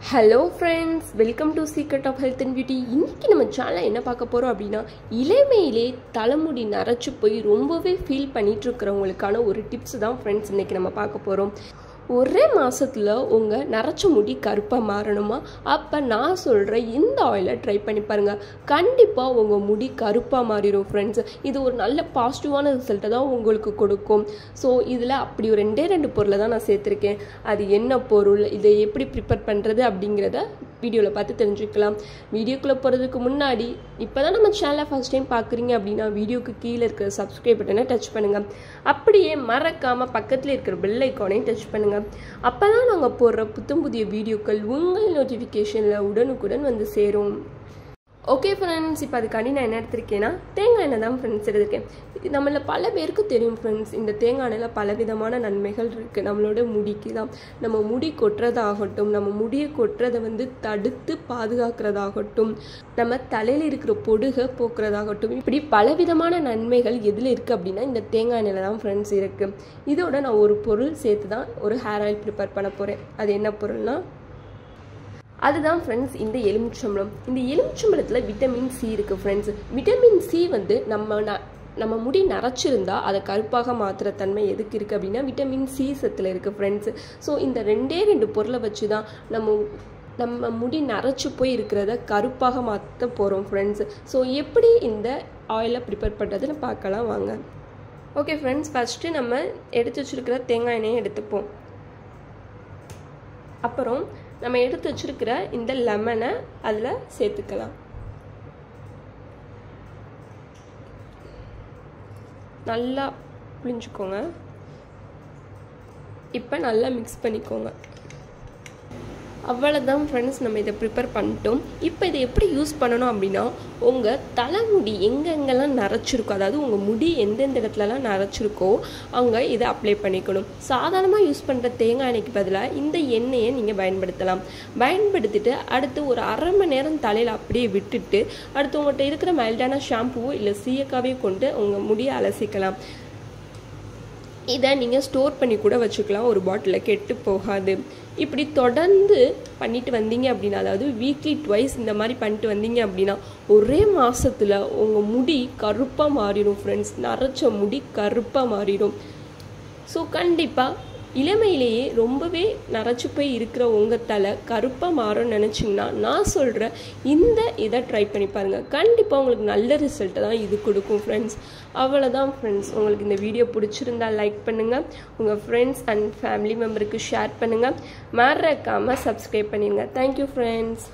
Hello friends, welcome to Secret of Health and Beauty. இன்னைக்கு நம்ம சேனல்ல என்ன பார்க்க போறோம் அப்படினா இளமையிலே தலைமுடி நரைச்சு போய் ரொம்பவே ஃபீல் பண்ணிட்டு இருக்கறவங்களுக்கான ஒரு டிப்ஸ் தான் friends இன்னைக்கு நம்ம பார்க்க போறோம். ஒரே மாசத்துல உங்க நரைச்ச முடி கருப்பா மாறணுமா அப்ப நான் சொல்ற இந்த ஆயிலை ட்ரை பண்ணி பாருங்க. கண்டிப்பா உங்க முடி கருப்பா மாறிடும் friends. இது ஒரு நல்ல பாசிட்டிவான ரிசல்ட் தான் உங்களுக்கு கொடுக்கும். சோ இதுல அப்படி ஒரு ரெண்டு பொருளை தான் நான் சேர்த்திருக்கேன். அது என்ன பொருள், இதை எப்படி ப்ரிப்பேர் பண்றது அப்படிங்கறத வீடியோல பார்த்து தெரிஞ்சுக்கலாம். வீடியோக்குள்ள போறதுக்கு முன்னாடி இப்பதான் நம்ம சேனலை ஃபர்ஸ்ட் டைம் பார்க்குறீங்க அப்படின்னா வீடியோக்கு கீழே இருக்கிற சப்ஸ்கிரைப் பட்டனை டச் பண்ணுங்க. அப்படியே மறக்காம பக்கத்துல இருக்கிற பெல் ஐகானையும் டச் பண்ணுங்க. அப்பதான் நாங்க போடுற புதிய வீடியோக்கள் உங்கள் நோட்டிஃபிகேஷன்ல உடனுக்குடன் வந்து சேரும். ஓகே ஃப்ரெண்ட்ஸ், இப்போ அதுக்காண்டி நான் என்ன எடுத்திருக்கேன்னா தேங்காய் எண்ணெய் தான் ஃப்ரெண்ட்ஸ் எடுத்திருக்கேன். நம்மள பல பேருக்கு தெரியும் ஃப்ரெண்ட்ஸ், இந்த தேங்காய் எண்ணெயில் பல விதமான நன்மைகள் இருக்குது. நம்மளோட முடிக்கு தான், நம்ம முடி கொட்டுறதாகட்டும், நம்ம முடியை கொட்டுறதை தடுத்து பாதுகாக்கிறதாகட்டும், நம்ம தலையில் இருக்கிற பொடுகை போக்குறதாகட்டும், இப்படி பல விதமான நன்மைகள் எதில் இருக்குது அப்படின்னா இந்த தேங்காய் எண்ணெயில் தான் ஃப்ரெண்ட்ஸ் இருக்குது. இதோட நான் ஒரு பொருள் சேர்த்து தான் ஒரு ஹேர் ஆயில் ப்ரிப்பேர் பண்ண போகிறேன். அது என்ன பொருள்னா அதுதான் ஃப்ரெண்ட்ஸ் இந்த எலுமிச்சம்பழம். இந்த எலுமிச்சம்பழத்தில் விட்டமின் சி இருக்குது ஃப்ரெண்ட்ஸ். விட்டமின் சி நம்ம முடி நரைச்சிருந்தா அதை கருப்பாக மாற்றுற தன்மை எதுக்கு இருக்குது அப்படின்னா விட்டமின் சி சத்தில் இருக்குது ஃப்ரெண்ட்ஸ். ஸோ இந்த ரெண்டு பொருளை வச்சு தான் நம்ம முடி நரைச்சி போய் இருக்கிறத கருப்பாக மாற்ற போகிறோம் ஃப்ரெண்ட்ஸ். ஸோ எப்படி இந்த ஆயிலை ப்ரிப்பேர் பண்ணுறதுன்னு பார்க்கலாம் வாங்க. ஓகே ஃப்ரெண்ட்ஸ், ஃபஸ்ட்டு நம்ம எடுத்து வச்சுருக்கிற தேங்காய் எண்ணெயை எடுத்துப்போம். அப்புறம் நம்ம எடுத்து வச்சிருக்கிற இந்த லெமனை அதில் சேர்த்துக்கலாம். நல்லா புளிஞ்சுக்கோங்க. இப்போ நல்லா மிக்ஸ் பண்ணிக்கோங்க. அவ்வளோதான் ஃப்ரெண்ட்ஸ், நம்ம இதை ப்ரிப்பேர் பண்ணிட்டோம். இப்போ இதை எப்படி யூஸ் பண்ணணும் அப்படின்னா உங்கள் தலைமுடி எங்கெங்கெல்லாம் நரைச்சிருக்கோ, அதாவது உங்கள் முடி எந்தெந்த இடத்துலலாம் நரைச்சிருக்கோ அங்கே இதை அப்ளை பண்ணிக்கணும். சாதாரணமாக யூஸ் பண்ணுற தேங்காய் எண்ணெய்க்கு பதிலாக இந்த எண்ணெயை நீங்கள் பயன்படுத்தலாம். பயன்படுத்திட்டு அடுத்து ஒரு அரை மணி நேரம் தலையில் அப்படியே விட்டுட்டு அடுத்து உங்கள்கிட்ட இருக்கிற மைல்டான ஷாம்புவோ இல்லை சீயக்காவையோ கொண்டு உங்கள் முடியை அலசிக்கலாம். இதை நீங்கள் ஸ்டோர் பண்ணி கூட வச்சுக்கலாம், ஒரு பாட்டிலில் கெட்டு போகாது. இப்படி தொடர்ந்து பண்ணிட்டு வந்தீங்க அப்படின்னா, அதாவது வீக்லி ட்வைஸ் இந்த மாதிரி பண்ணிட்டு வந்தீங்க அப்படின்னா ஒரே மாதத்தில் உங்கள் முடி கருப்பாக மாறிடும் ஃப்ரெண்ட்ஸ். நரைச்ச முடி கருப்பாக மாறிடும். ஸோ கண்டிப்பாக இளமையிலேயே ரொம்பவே நரைச்சி போய் இருக்கிற உங்கள் தலை கருப்பாக மாறும்னு நினச்சிங்கன்னா நான் சொல்கிற இதை ட்ரை பண்ணி பாருங்கள். கண்டிப்பாக உங்களுக்கு நல்ல ரிசல்ட்டை தான் இது கொடுக்கும் ஃப்ரெண்ட்ஸ். அவ்வளோதான் ஃப்ரெண்ட்ஸ், உங்களுக்கு இந்த வீடியோ பிடிச்சிருந்தா லைக் பண்ணுங்கள், உங்கள் ஃப்ரெண்ட்ஸ் அண்ட் ஃபேமிலி மெம்பருக்கு ஷேர் பண்ணுங்கள், மறக்காமல் சப்ஸ்கிரைப் பண்ணிடுங்க. Thank you friends.